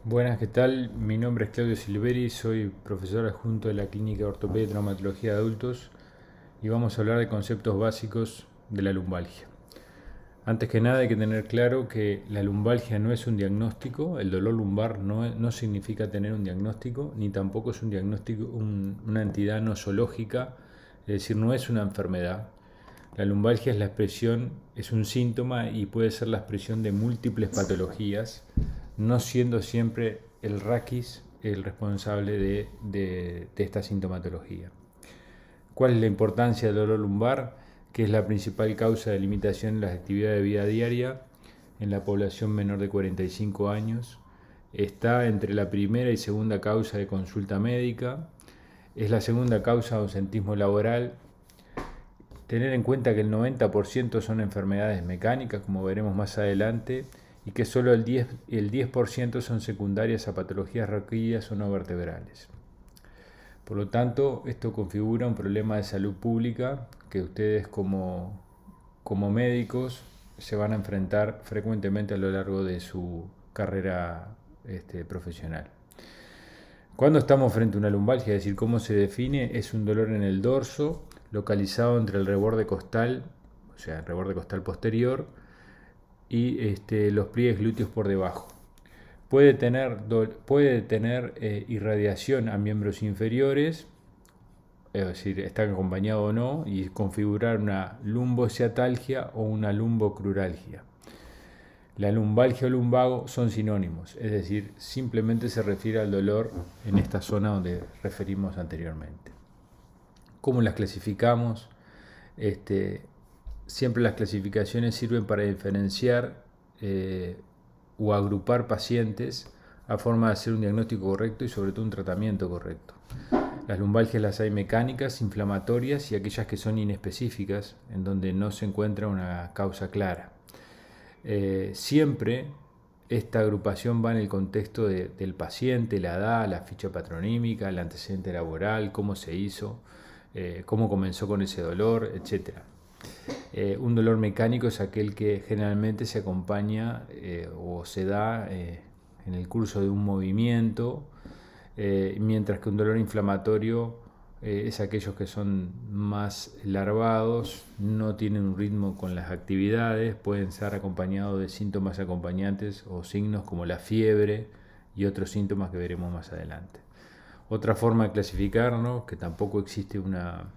Buenas, ¿qué tal? Mi nombre es Claudio Silveri, soy profesor adjunto de la Clínica de Ortopedia y Traumatología de Adultos y vamos a hablar de conceptos básicos de la lumbalgia. Antes que nada hay que tener claro que la lumbalgia no es un diagnóstico, el dolor lumbar no significa tener un diagnóstico, ni tampoco es un diagnóstico, una entidad nosológica, es decir, no es una enfermedad. La lumbalgia es la expresión, es un síntoma y puede ser la expresión de múltiples patologías, no siendo siempre el raquis el responsable de esta sintomatología. ¿Cuál es la importancia del dolor lumbar? Que es la principal causa de limitación en las actividades de vida diaria en la población menor de 45 años. Está entre la primera y segunda causa de consulta médica. Es la segunda causa de ausentismo laboral. Tener en cuenta que el 90% son enfermedades mecánicas, como veremos más adelante, y que solo el 10% son secundarias a patologías raquídeas o no vertebrales. Por lo tanto, esto configura un problema de salud pública que ustedes como médicos se van a enfrentar frecuentemente a lo largo de su carrera profesional. Cuando estamos frente a una lumbalgia, es decir, cómo se define, es un dolor en el dorso, localizado entre el reborde costal, o sea, el reborde costal posterior, y los pliegues glúteos por debajo. Puede tener irradiación a miembros inferiores, es decir, está acompañado o no, y configurar una lumbosciatalgia o una lumbocruralgia. La lumbalgia o lumbago son sinónimos, es decir, simplemente se refiere al dolor en esta zona donde referimos anteriormente. ¿Cómo las clasificamos? Siempre las clasificaciones sirven para diferenciar o agrupar pacientes a forma de hacer un diagnóstico correcto y sobre todo un tratamiento correcto. Las lumbalgias las hay mecánicas, inflamatorias y aquellas que son inespecíficas, en donde no se encuentra una causa clara. Siempre esta agrupación va en el contexto del paciente, la edad, la ficha patronímica, el antecedente laboral, cómo se hizo, cómo comenzó con ese dolor, etc. Un dolor mecánico es aquel que generalmente se acompaña o se da en el curso de un movimiento, mientras que un dolor inflamatorio es aquellos que son más larvados, no tienen un ritmo con las actividades, pueden ser acompañados de síntomas acompañantes o signos como la fiebre y otros síntomas que veremos más adelante. Otra forma de clasificarnos, que tampoco existe una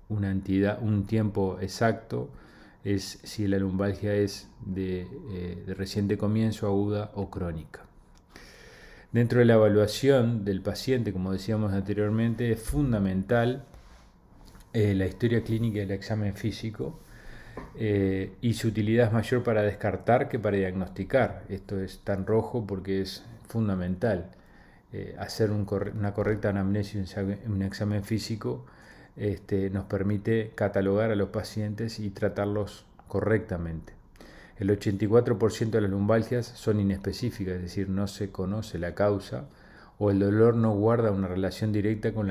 entidad, un tiempo exacto, es si la lumbalgia es de reciente comienzo, aguda o crónica. Dentro de la evaluación del paciente, como decíamos anteriormente, es fundamental la historia clínica y el examen físico, y su utilidad es mayor para descartar que para diagnosticar. Esto es tan rojo porque es fundamental hacer una correcta anamnesis en un examen físico. Nos permite catalogar a los pacientes y tratarlos correctamente. El 84% de las lumbalgias son inespecíficas, es decir, no se conoce la causa o el dolor no guarda una relación directa con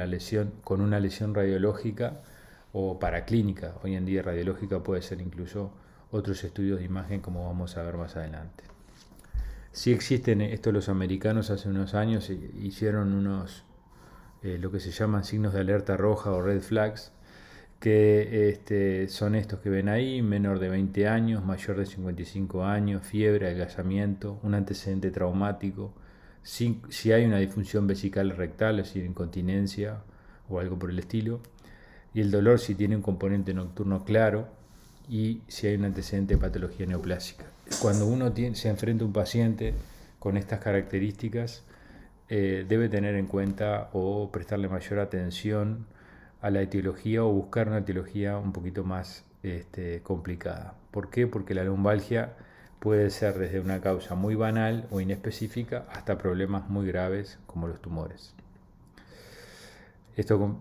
una lesión radiológica o paraclínica. Hoy en día radiológica puede ser incluso otros estudios de imagen, como vamos a ver más adelante. Sí existen, esto los americanos hace unos años hicieron lo que se llaman signos de alerta roja o red flags, que son estos que ven ahí: menor de 20 años, mayor de 55 años, fiebre, adelgazamiento, un antecedente traumático, si hay una disfunción vesical rectal, es decir, incontinencia o algo por el estilo, y el dolor si tiene un componente nocturno claro y si hay un antecedente de patología neoplásica. Cuando uno se enfrenta a un paciente con estas características, debe tener en cuenta o prestarle mayor atención a la etiología o buscar una etiología un poquito más complicada. ¿Por qué? Porque la lumbalgia puede ser desde una causa muy banal o inespecífica hasta problemas muy graves como los tumores. Esto,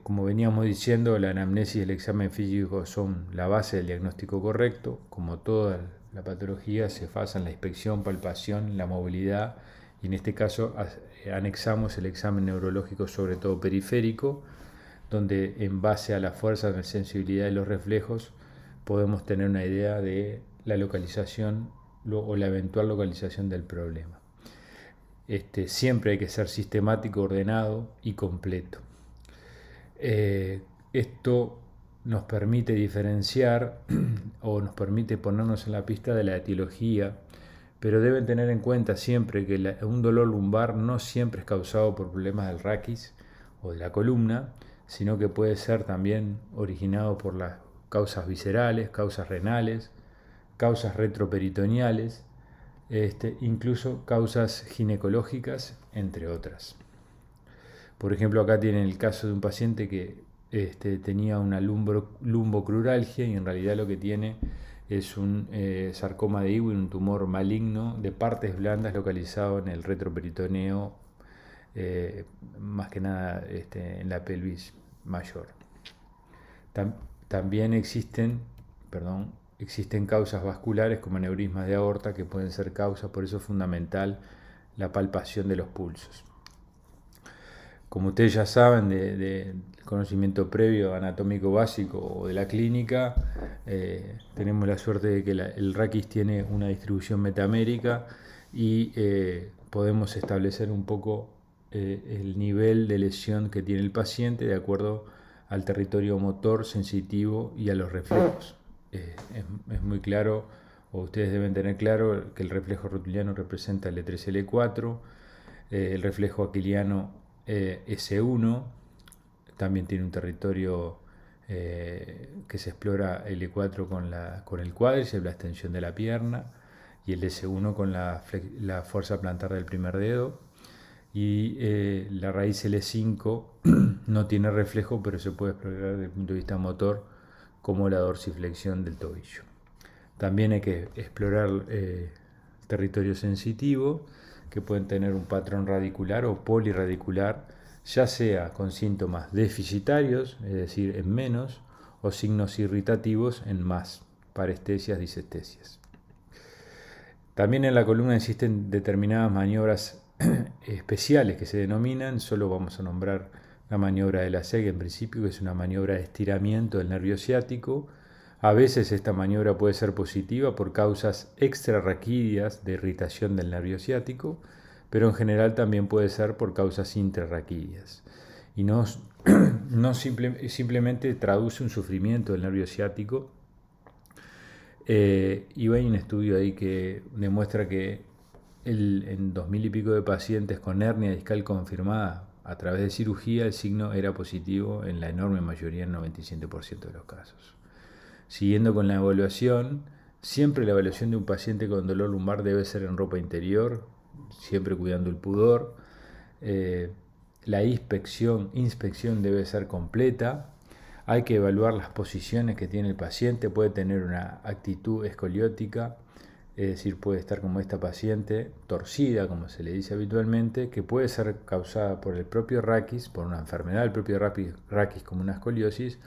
como veníamos diciendo, la anamnesis y el examen físico son la base del diagnóstico correcto. Como toda la patología, se basa en la inspección, palpación, la movilidad, y en este caso anexamos el examen neurológico, sobre todo periférico, donde en base a la fuerza, la sensibilidad de los reflejos podemos tener una idea de la localización o la eventual localización del problema. Siempre hay que ser sistemático, ordenado y completo. Esto nos permite diferenciar o nos permite ponernos en la pista de la etiología, pero deben tener en cuenta siempre que un dolor lumbar no siempre es causado por problemas del raquis o de la columna, sino que puede ser también originado por las causas viscerales, causas renales, causas retroperitoneales, incluso causas ginecológicas, entre otras. Por ejemplo, acá tienen el caso de un paciente que tenía una lumbocruralgia y en realidad lo que tiene es un sarcoma de Ewing, un tumor maligno de partes blandas localizado en el retroperitoneo, más que nada en la pelvis mayor. También existen causas vasculares como aneurismas de aorta que pueden ser causas, por eso es fundamental la palpación de los pulsos. Como ustedes ya saben de conocimiento previo anatómico básico o de la clínica, tenemos la suerte de que el raquis tiene una distribución metamérica y podemos establecer un poco el nivel de lesión que tiene el paciente de acuerdo al territorio motor, sensitivo y a los reflejos. Es muy claro, o ustedes deben tener claro, que el reflejo rotuliano representa el L3, L4, el reflejo aquiliano S1, también tiene un territorio que se explora L4 con el cuádriceps, la extensión de la pierna, y el S1 con la fuerza plantar del primer dedo, y la raíz L5 no tiene reflejo, pero se puede explorar desde el punto de vista motor como la dorsiflexión del tobillo. También hay que explorar territorio sensitivo, que pueden tener un patrón radicular o poliradicular, ya sea con síntomas deficitarios, es decir, en menos, o signos irritativos en más, parestesias, disestesias. También en la columna existen determinadas maniobras especiales que se denominan, solo vamos a nombrar la maniobra de la SEG en principio, que es una maniobra de estiramiento del nervio ciático. A veces esta maniobra puede ser positiva por causas extrarraquídeas de irritación del nervio ciático, pero en general también puede ser por causas intrarraquídeas. Y simplemente traduce un sufrimiento del nervio ciático. Y hay un estudio ahí que demuestra que en 2000 y pico de pacientes con hernia discal confirmada a través de cirugía, el signo era positivo en la enorme mayoría, en 97% de los casos. Siguiendo con la evaluación, siempre la evaluación de un paciente con dolor lumbar debe ser en ropa interior, siempre cuidando el pudor. La inspección debe ser completa. Hay que evaluar las posiciones que tiene el paciente. Puede tener una actitud escoliótica, es decir, puede estar como esta paciente, torcida, como se le dice habitualmente, que puede ser causada por el propio raquis, por una enfermedad del propio raquis como una escoliosis,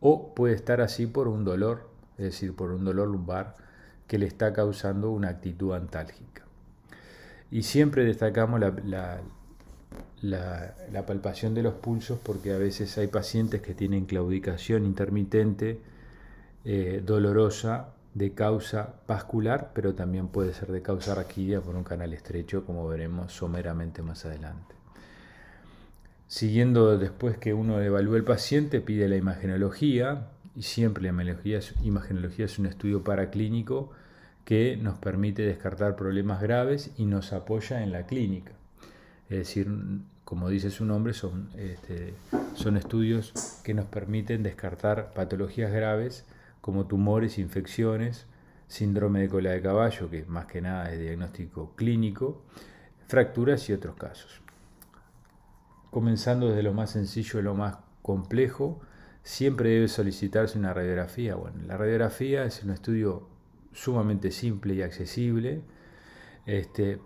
o puede estar así por un dolor, es decir, por un dolor lumbar que le está causando una actitud antálgica. Y siempre destacamos la palpación de los pulsos, porque a veces hay pacientes que tienen claudicación intermitente dolorosa de causa vascular, pero también puede ser de causa raquídea por un canal estrecho, como veremos someramente más adelante. Siguiendo, después que uno evalúa el paciente, pide la imagenología, y siempre la imagenología es un estudio paraclínico que nos permite descartar problemas graves y nos apoya en la clínica. Es decir, como dice su nombre, son estudios que nos permiten descartar patologías graves como tumores, infecciones, síndrome de cola de caballo, que más que nada es diagnóstico clínico, fracturas y otros casos. Comenzando desde lo más sencillo a lo más complejo, siempre debe solicitarse una radiografía. Bueno, la radiografía es un estudio sumamente simple y accesible.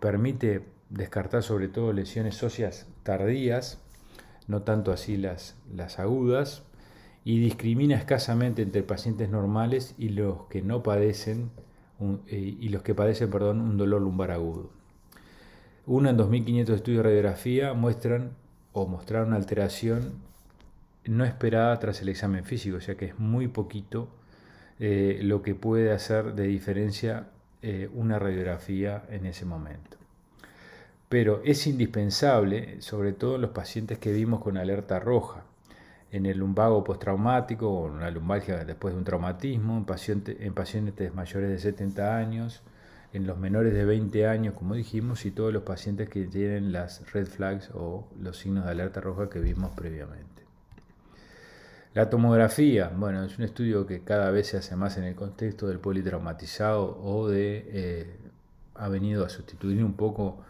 Permite descartar sobre todo lesiones óseas tardías, no tanto así las agudas, y discrimina escasamente entre pacientes normales y los que no padecen un dolor lumbar agudo. Una en 2.500 estudios de radiografía mostraron una alteración no esperada tras el examen físico, o sea que es muy poquito lo que puede hacer de diferencia una radiografía en ese momento. pero es indispensable, sobre todo en los pacientes que vimos con alerta roja, en el lumbago postraumático o en una lumbalgia después de un traumatismo, en pacientes mayores de 70 años, en los menores de 20 años, como dijimos, y todos los pacientes que tienen las red flags o los signos de alerta roja que vimos previamente. La tomografía, bueno, es un estudio que cada vez se hace más en el contexto del politraumatizado o ha venido a sustituir un poco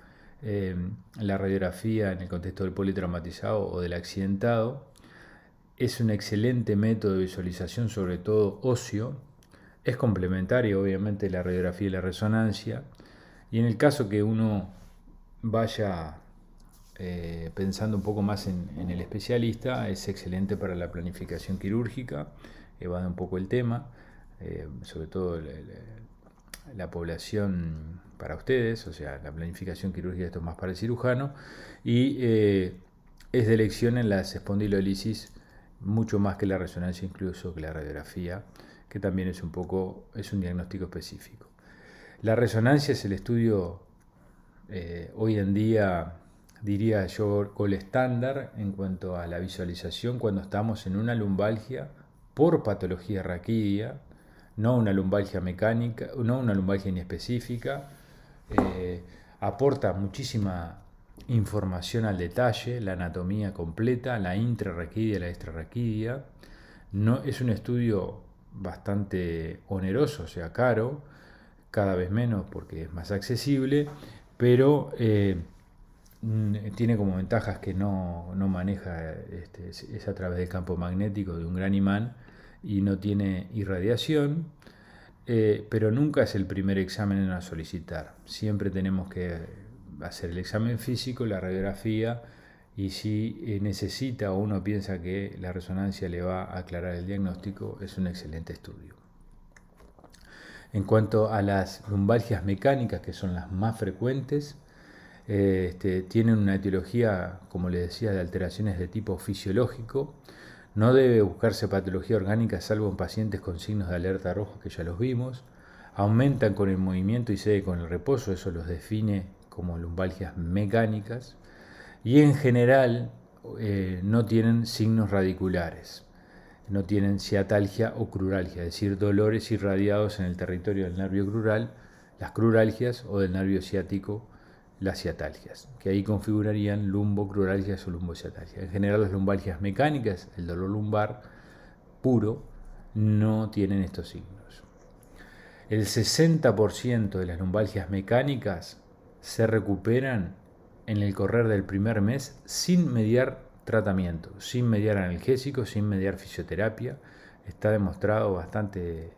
la radiografía en el contexto del politraumatizado o del accidentado. Es un excelente método de visualización, sobre todo óseo. Es complementario, obviamente, la radiografía y la resonancia. Y en el caso que uno vaya pensando un poco más en el especialista, es excelente para la planificación quirúrgica, evade un poco el tema, sobre todo la población para ustedes, o sea, la planificación quirúrgica, esto es más para el cirujano, y es de elección en las espondilolisis, mucho más que la resonancia, incluso que la radiografía, que también es un diagnóstico específico. La resonancia es el estudio hoy en día, diría yo, gold estándar en cuanto a la visualización cuando estamos en una lumbalgia por patología raquídea, no una lumbalgia mecánica, no una lumbalgia inespecífica. Aporta muchísima información al detalle, la anatomía completa, la intrarraquídea, la extrarraquídea. No, es un estudio bastante oneroso, o sea, caro, cada vez menos porque es más accesible, pero tiene como ventajas que no maneja, es a través del campo magnético de un gran imán y no tiene irradiación, pero nunca es el primer examen a solicitar. Siempre tenemos que hacer el examen físico, la radiografía, y si necesita o uno piensa que la resonancia le va a aclarar el diagnóstico, es un excelente estudio. En cuanto a las lumbalgias mecánicas, que son las más frecuentes, tienen una etiología, como les decía, de alteraciones de tipo fisiológico. No debe buscarse patología orgánica salvo en pacientes con signos de alerta roja, que ya los vimos. Aumentan con el movimiento y cede con el reposo, eso los define como lumbalgias mecánicas. Y en general no tienen signos radiculares, no tienen ciatalgia o cruralgia, es decir, dolores irradiados en el territorio del nervio crural, las cruralgias, o del nervio ciático, las ciatalgias, que ahí configurarían lumbocruralgias o lumbociatalgias. En general las lumbalgias mecánicas, el dolor lumbar puro, no tienen estos signos. El 60% de las lumbalgias mecánicas se recuperan en el correr del primer mes sin mediar tratamiento, sin mediar analgésico, sin mediar fisioterapia. Está demostrado bastante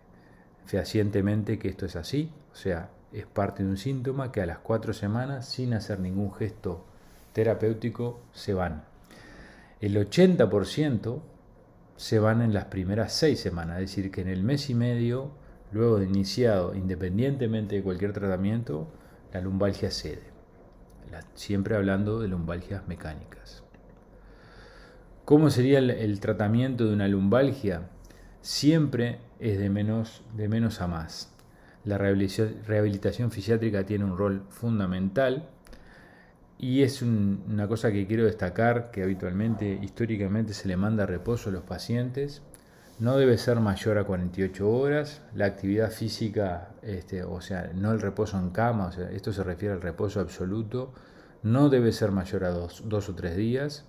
fehacientemente que esto es así, o sea, es parte de un síntoma que a las 4 semanas, sin hacer ningún gesto terapéutico, se van. El 80% se van en las primeras 6 semanas, es decir, que en el mes y medio, luego de iniciado, independientemente de cualquier tratamiento, la lumbalgia cede. Siempre hablando de lumbalgias mecánicas. ¿Cómo sería el tratamiento de una lumbalgia? Siempre es de menos a más. La rehabilitación fisiátrica tiene un rol fundamental y es una cosa que quiero destacar, que habitualmente, históricamente, se le manda a reposo a los pacientes. No debe ser mayor a 48 horas. La actividad física, o sea, no el reposo en cama, o sea, esto se refiere al reposo absoluto, no debe ser mayor a 2 o 3 días.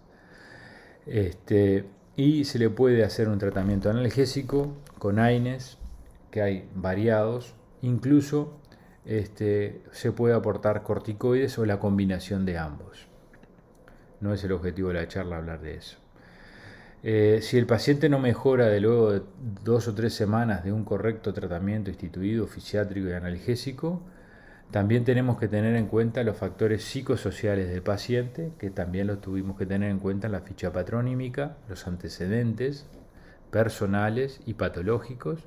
Y se le puede hacer un tratamiento analgésico con AINES, que hay variados. Incluso se puede aportar corticoides o la combinación de ambos. No es el objetivo de la charla hablar de eso. Si el paciente no mejora de luego de 2 o 3 semanas de un correcto tratamiento instituido fisiátrico y analgésico, también tenemos que tener en cuenta los factores psicosociales del paciente, que también los tuvimos que tener en cuenta en la ficha patronímica, los antecedentes personales y patológicos.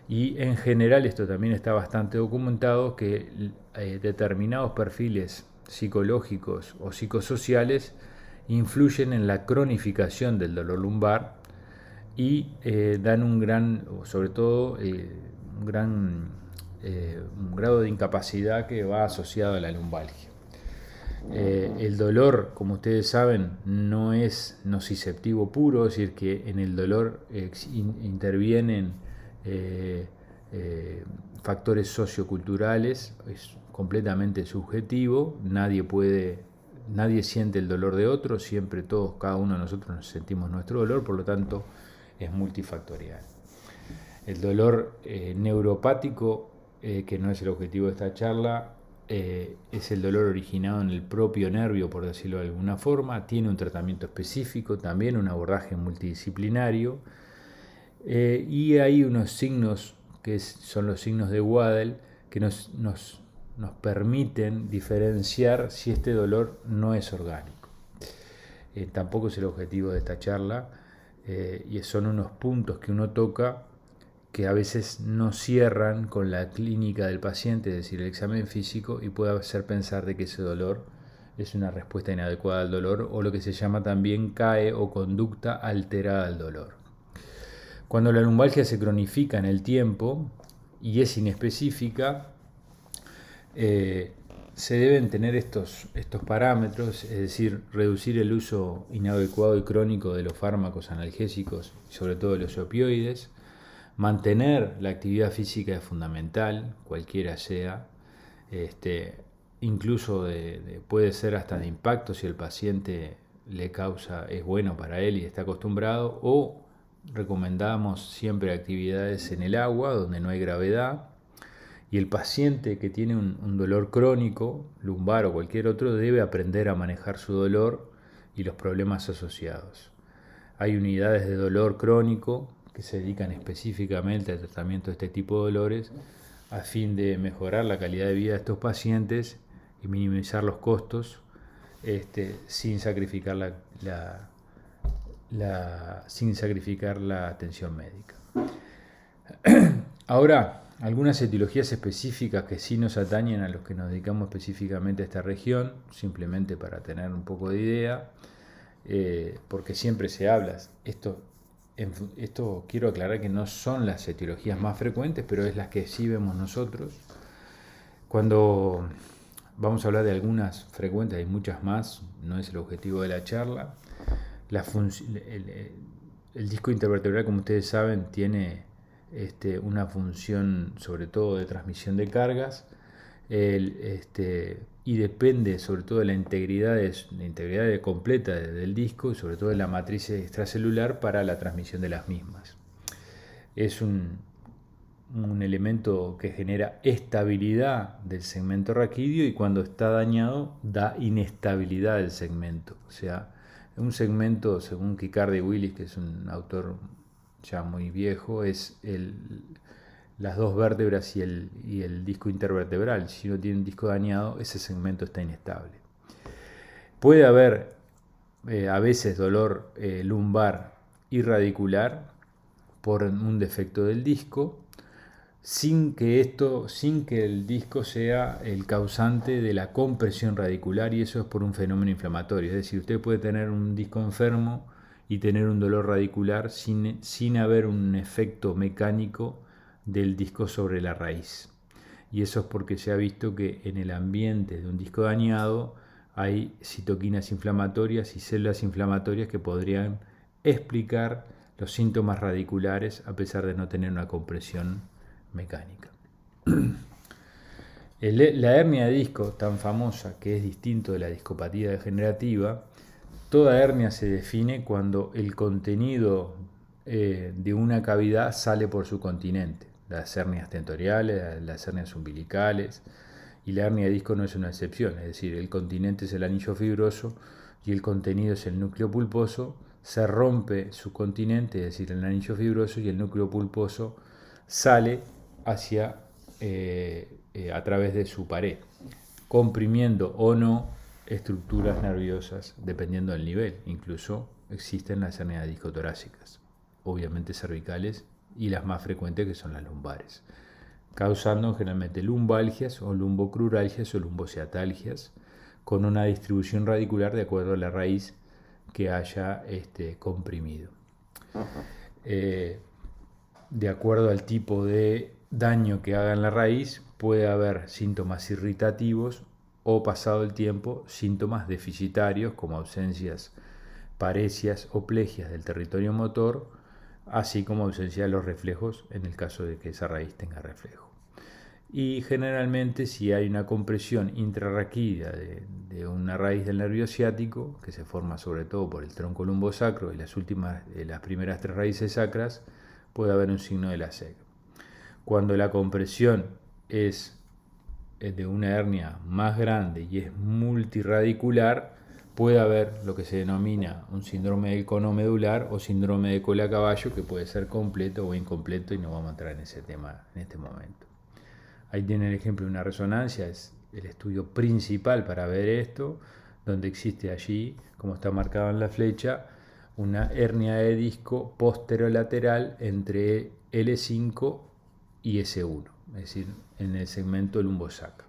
Y en general esto también está bastante documentado, que determinados perfiles psicológicos o psicosociales influyen en la cronificación del dolor lumbar y dan un gran, sobre todo, un grado de incapacidad que va asociado a la lumbalgia. El dolor, como ustedes saben, no es nociceptivo puro, es decir, que en el dolor intervienen factores socioculturales, es completamente subjetivo, nadie siente el dolor de otro, siempre todos, cada uno de nosotros nos sentimos nuestro dolor, por lo tanto es multifactorial. El dolor neuropático, que no es el objetivo de esta charla, es el dolor originado en el propio nervio, por decirlo de alguna forma, tiene un tratamiento específico, también un abordaje multidisciplinario, y hay unos signos que son los signos de Waddell que nos permiten diferenciar si este dolor no es orgánico. Tampoco es el objetivo de esta charla, y son unos puntos que uno toca que a veces no cierran con la clínica del paciente, es decir, el examen físico, y puede hacer pensar de que ese dolor es una respuesta inadecuada al dolor, o lo que se llama también CAE o conducta alterada al dolor. Cuando la lumbalgia se cronifica en el tiempo y es inespecífica, se deben tener estos parámetros, es decir, reducir el uso inadecuado y crónico de los fármacos analgésicos, sobre todo de los opioides. Mantener la actividad física es fundamental, cualquiera sea, incluso puede ser hasta de impacto si el paciente es bueno para él y está acostumbrado, o recomendamos siempre actividades en el agua donde no hay gravedad, y el paciente que tiene un dolor crónico, lumbar o cualquier otro, debe aprender a manejar su dolor y los problemas asociados. Hay unidades de dolor crónico que se dedican específicamente al tratamiento de este tipo de dolores a fin de mejorar la calidad de vida de estos pacientes y minimizar los costos, sin sacrificar la atención médica. Ahora, algunas etiologías específicas que sí nos atañen a los que nos dedicamos específicamente a esta región, simplemente para tener un poco de idea, porque siempre se habla, esto quiero aclarar que no son las etiologías más frecuentes, pero es las que sí vemos nosotros. Cuando vamos a hablar de algunas frecuentes, hay muchas más, no es el objetivo de la charla. El disco intervertebral, como ustedes saben, tiene una función sobre todo de transmisión de cargas, y depende sobre todo de la integridad completa del disco y sobre todo de la matriz extracelular para la transmisión de las mismas. Es un elemento que genera estabilidad del segmento raquídeo, y cuando está dañado da inestabilidad del segmento. O sea, un segmento, según Kikardi Willis, que es un autor ya muy viejo, es las dos vértebras y el disco intervertebral. Si uno tiene un disco dañado, ese segmento está inestable. Puede haber a veces dolor lumbar y radicular por un defecto del disco, sin que el disco sea el causante de la compresión radicular, y eso es por un fenómeno inflamatorio. Es decir, usted puede tener un disco enfermo y tener un dolor radicular sin haber un efecto mecánico del disco sobre la raíz. Y eso es porque se ha visto que en el ambiente de un disco dañado hay citoquinas inflamatorias y células inflamatorias que podrían explicar los síntomas radiculares a pesar de no tener una compresión mecánica. La hernia de disco, tan famosa, que es distinto de la discopatía degenerativa, toda hernia se define cuando el contenido de una cavidad sale por su continente. Las hernias tentoriales, las hernias umbilicales, y la hernia de disco no es una excepción. Es decir, el continente es el anillo fibroso y el contenido es el núcleo pulposo. Se rompe su continente, es decir, el anillo fibroso, y el núcleo pulposo sale a través de su pared, comprimiendo o no estructuras nerviosas dependiendo del nivel. Incluso existen las hernias discotorácicas, obviamente cervicales, y las más frecuentes, que son las lumbares, causando generalmente lumbalgias o lumbocruralgias o lumbociatalgias, con una distribución radicular de acuerdo a la raíz que haya comprimido. De acuerdo al tipo de daño que haga en la raíz, puede haber síntomas irritativos o pasado el tiempo síntomas deficitarios como ausencias, paresias o plegias del territorio motor, así como ausencia de los reflejos en el caso de que esa raíz tenga reflejo. Y generalmente si hay una compresión intrarraquídea de una raíz del nervio ciático, que se forma sobre todo por el tronco lumbosacro y las primeras 3 raíces sacras, puede haber un signo de la SEC. Cuando la compresión es de una hernia más grande y es multiradicular, puede haber lo que se denomina un síndrome del cono medular o síndrome de cola caballo, que puede ser completo o incompleto, y no vamos a entrar en ese tema en este momento. Ahí tienen el ejemplo de una resonancia, es el estudio principal para ver esto, donde existe allí, como está marcado en la flecha, una hernia de disco posterolateral entre L5 y S1, es decir, en el segmento lumbosacro.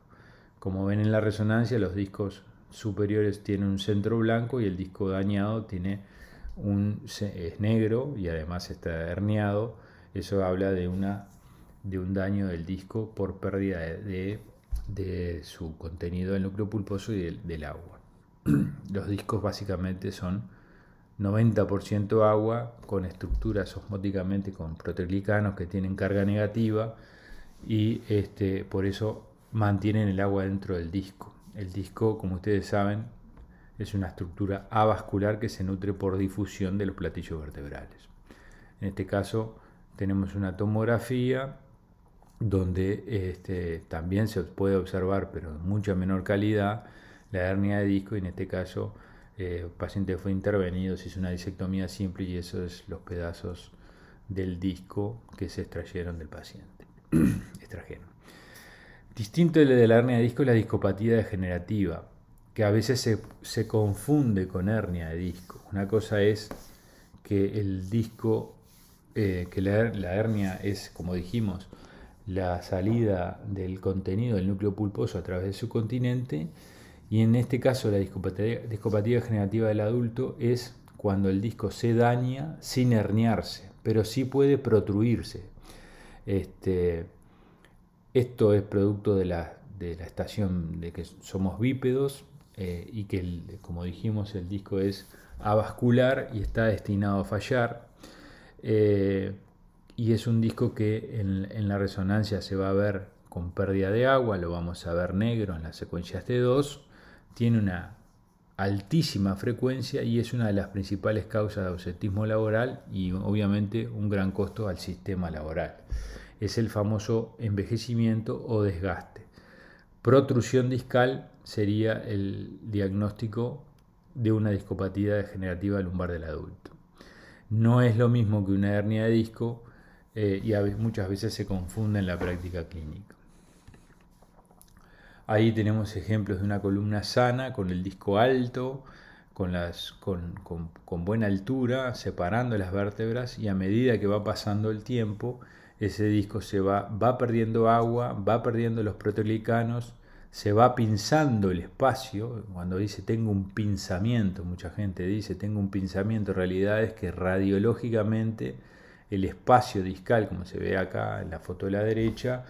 Como ven en la resonancia, los discos superiores tienen un centro blanco y el disco dañado es negro y además está herniado. Eso habla de un daño del disco por pérdida de su contenido del núcleo pulposo y del agua. Los discos básicamente son 90% agua, con estructuras osmóticamente con proteoglicanos que tienen carga negativa, y por eso mantienen el agua dentro del disco. El disco, como ustedes saben, es una estructura avascular que se nutre por difusión de los platillos vertebrales. En este caso tenemos una tomografía donde también se puede observar, pero en mucha menor calidad, la hernia de disco, y en este caso el paciente fue intervenido, se hizo una disectomía simple y eso es los pedazos del disco que se extrayeron del paciente. Distinto de la hernia de disco es la discopatía degenerativa, que a veces se confunde con hernia de disco. Una cosa es que el disco, que la hernia es, como dijimos, la salida del contenido del núcleo pulposo a través de su continente, y en este caso la discopatía degenerativa del adulto es cuando el disco se daña sin herniarse, pero sí puede protruirse. Esto es producto de la estación de que somos bípedos, y que, como dijimos, el disco es avascular y está destinado a fallar. Y es un disco que en la resonancia se va a ver con pérdida de agua, lo vamos a ver negro en las secuencias T2, tiene una altísima frecuencia y es una de las principales causas de ausentismo laboral y obviamente un gran costo al sistema laboral. Es el famoso envejecimiento o desgaste. Protrusión discal sería el diagnóstico de una discopatía degenerativa lumbar del adulto. No es lo mismo que una hernia de disco, y muchas veces se confunde en la práctica clínica. Ahí tenemos ejemplos de una columna sana con el disco alto, con buena altura, separando las vértebras, y a medida que va pasando el tiempo, ese disco va perdiendo agua, va perdiendo los proteoglicanos, se va pinzando el espacio. Cuando dice tengo un pinzamiento, mucha gente dice tengo un pinzamiento, en realidad es que radiológicamente el espacio discal, como se ve acá en la foto de la derecha,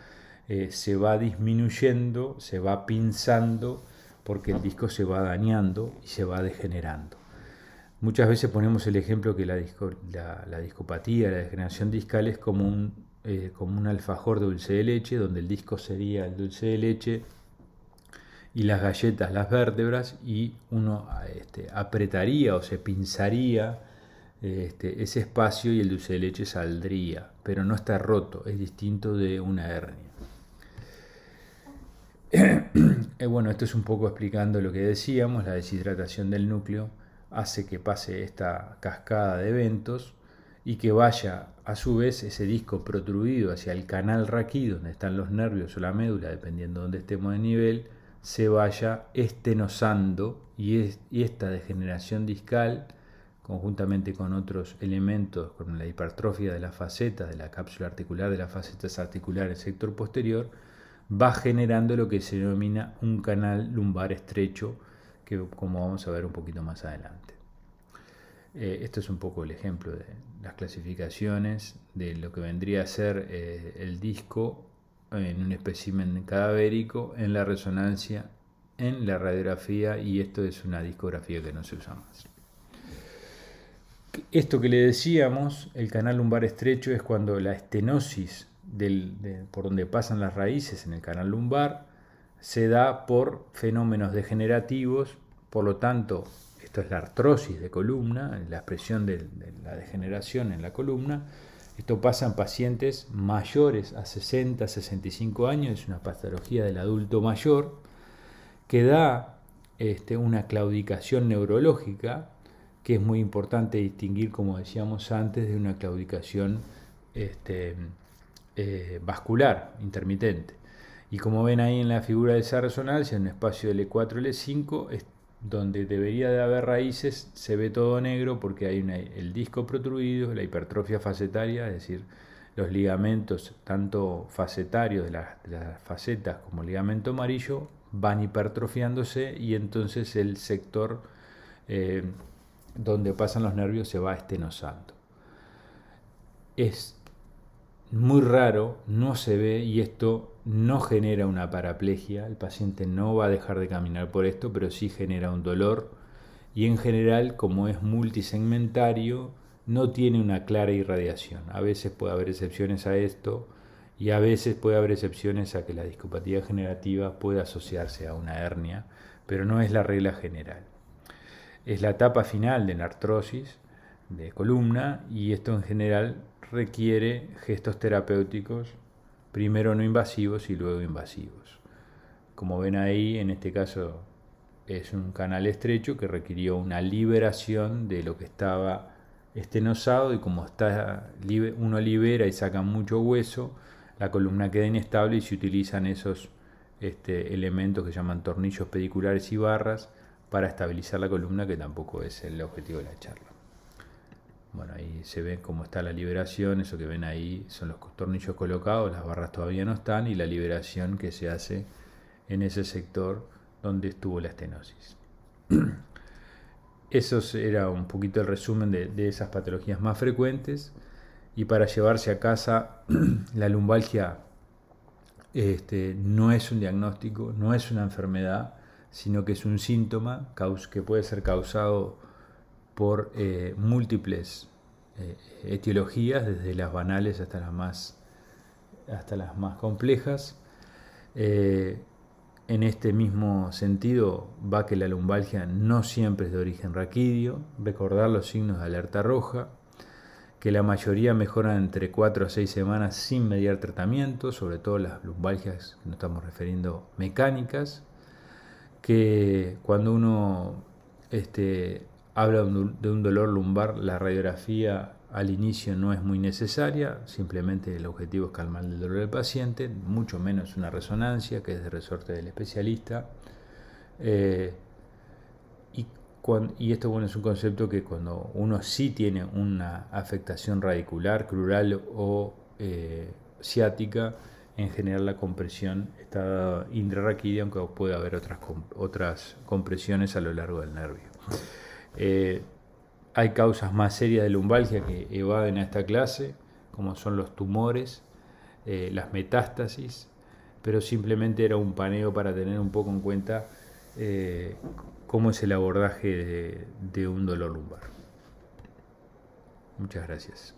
se va disminuyendo, se va pinzando, porque el disco se va dañando y se va degenerando. Muchas veces ponemos el ejemplo que la discopatía, la degeneración discal es como un alfajor de dulce de leche, donde el disco sería el dulce de leche y las galletas las vértebras, y uno apretaría o se pinzaría ese espacio y el dulce de leche saldría, pero no está roto, es distinto de una hernia. Bueno, esto es un poco explicando lo que decíamos. La deshidratación del núcleo hace que pase esta cascada de eventos y que vaya a su vez ese disco protruido hacia el canal raquídeo, donde están los nervios o la médula, dependiendo de donde estemos de nivel, se vaya estenosando, y esta degeneración discal, conjuntamente con otros elementos, con la hipertrofia de las facetas, de la cápsula articular, de las facetas articulares del sector posterior, va generando lo que se denomina un canal lumbar estrecho, que como vamos a ver un poquito más adelante. Esto es un poco el ejemplo de las clasificaciones de lo que vendría a ser el disco en un espécimen cadavérico en la resonancia en la radiografía, y esto es una discografía que no se usa más. Esto que le decíamos, el canal lumbar estrecho, es cuando la estenosis por donde pasan las raíces en el canal lumbar se da por fenómenos degenerativos. Por lo tanto, esto es la artrosis de columna, la expresión de la degeneración en la columna. Esto pasa en pacientes mayores a 60, 65 años, es una patología del adulto mayor que da una claudicación neurológica, que es muy importante distinguir, como decíamos antes, de una claudicación vascular intermitente. Y como ven ahí en la figura de esa resonancia, en un espacio L4, L5, donde debería de haber raíces, se ve todo negro porque hay el disco protruido, la hipertrofia facetaria, es decir, los ligamentos, tanto facetarios de las facetas como el ligamento amarillo, van hipertrofiándose, y entonces el sector donde pasan los nervios se va estenosando. Es muy raro, no se ve, y esto no genera una paraplegia. El paciente no va a dejar de caminar por esto, pero sí genera un dolor, y en general, como es multisegmentario, no tiene una clara irradiación. A veces puede haber excepciones a esto, y a veces puede haber excepciones a que la discopatía degenerativa pueda asociarse a una hernia, pero no es la regla general. Es la etapa final de la artrosis de columna, y esto en general requiere gestos terapéuticos, primero no invasivos y luego invasivos. Como ven ahí, en este caso es un canal estrecho que requirió una liberación de lo que estaba estenosado, y como uno libera y saca mucho hueso, la columna queda inestable y se utilizan esos elementos que se llaman tornillos pediculares y barras para estabilizar la columna, que tampoco es el objetivo de la charla. Bueno, ahí se ve cómo está la liberación. Eso que ven ahí son los tornillos colocados, las barras todavía no están, y la liberación que se hace en ese sector donde estuvo la estenosis. Eso era un poquito el resumen de esas patologías más frecuentes. Y para llevarse a casa, la lumbalgia no es un diagnóstico, no es una enfermedad, sino que es un síntoma que puede ser causado por múltiples etiologías, desde las banales hasta las más complejas. En este mismo sentido va que la lumbalgia no siempre es de origen raquídeo. Recordar los signos de alerta roja, que la mayoría mejoran entre 4 a 6 semanas sin mediar tratamiento, sobre todo las lumbalgias que nos estamos refiriendo mecánicas, que cuando uno habla de un dolor lumbar, la radiografía al inicio no es muy necesaria, simplemente el objetivo es calmar el dolor del paciente, mucho menos una resonancia, que es de resorte del especialista. Y esto, bueno, es un concepto que cuando uno sí tiene una afectación radicular, crural o ciática, en general la compresión está intrarraquídea, aunque puede haber otras compresiones a lo largo del nervio. Hay causas más serias de lumbalgia que evaden a esta clase, como son los tumores, las metástasis, pero simplemente era un paneo para tener un poco en cuenta cómo es el abordaje de un dolor lumbar. Muchas gracias.